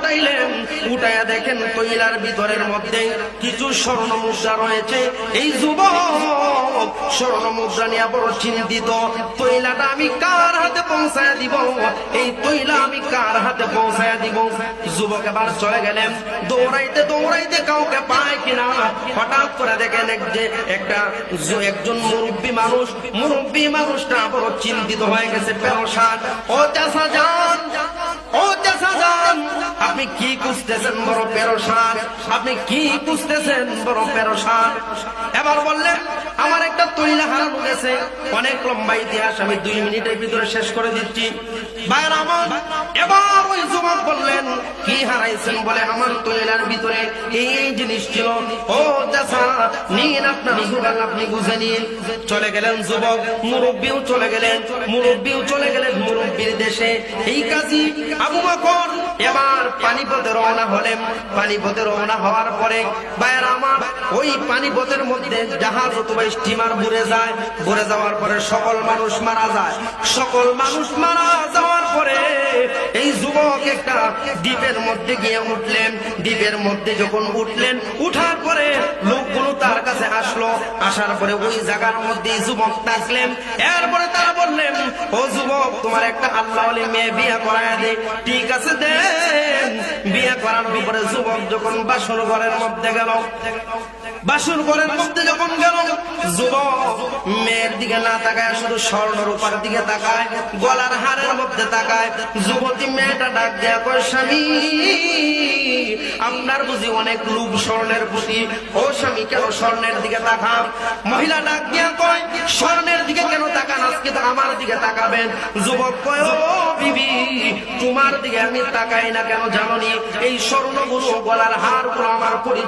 উঠাইলেন, উঠাইয়া দেখেন তৈলার ভিতরের মধ্যে কিছু স্বর্ণ মুদ্রা রয়েছে। এই যুবক স্বর্ণ মুদ্রা নিয়ে বড় চিন্তিত, তৈলাটা আমি কার হাতে পৌঁছায় দিব, এই তৈলা আমি কার হাতে পৌঁছায় দিব। যুবক এবার চলে গেলেন, দৌড়াইতে দৌড়াইতে কাউকে পায় কিনা। হঠাৎ করে দেখেন একজন মুরব্বী মানুষটা বড় চিন্তিত হয়ে গেছে, পেরেশান। ও চাচা যান, ও চাচা যান, আপনি কি খুঁজতেছেন? বড় পেরেশান। আপনি কি খুঁজতেছেন? বড় পেরেশান। এবার বললেন, আমার একটা তৈলা হারানো গেছে। অনেক লম্বা ইতিহাস, আমি 2 মিনিটের ভিতরে শেষ করে দিচ্ছি। ভাইরা আমার, এবার ওই যুবক বললেন, কি হারাইছেন? বলে, আমার তৈলার ভিতরে এই জিনিস ছিল। ও চাচা নিন, আপনার যুবক আপনি বুঝে নিন। চলে গেলেন যুবক, মুরব্বিও চলে গেলেন, মুরব্বির দেশে। এই কাজী আবু বকর এবার পানিপথে রওনা হলেন। পানিপথে রওনা হওয়ার পরে ভাইরা আমার, ওই পানিপথের মধ্যে জাহাজ অথবা স্টিমার বুড়ে যায়। বুড়ে যাওয়ার পরে সকল মানুষ মারা যায়। সকল মানুষ মারা যাওয়ার পরে এই যুবক একটা দ্বীপের মধ্যে গিয়ে উঠলেন। দ্বীপের মধ্যে যখন উঠলেন, উঠার পরে লোকগুলো তার কাছে আসলো। আসার পরে ওই জায়গার মধ্যে যুবক থাকলেন। এরপরে তারা বললেন, ও যুবক, তোমার একটা আল্লাহওয়ালি মেয়ে বিয়ে করায় দে। ঠিক আছে, দেন। বিয়ে করানোর পরে যুবক যখন বাসর ঘরের মধ্যে গেল, বাসর ঘরের মধ্যে যখন গেল, যুবক মেয়ের দিকে না তাকায় শুধু স্বর্ণ রূপার দিকে তাকায়, গলার হারের মধ্যে তাকায়। যুবতী মেয়েটা ডাক দেয়া কয়, স্বামী আপনার বুঝি অনেক লোভ স্বর্ণের প্রতি। ও স্বামী, কেন স্বর্ণের দিকে তাকান? মহিলা ডাক দেয়া কয়, স্বর্ণের দিকে কেন তাকান? আজকে তো আমার দিকে তাকাবেন। যুবক কয়, ও বিবি, তোমার দিকে আমি তাকাই না কেন জানো নি? এই স্বর্ণগুলো, গলার হারগুলো আমার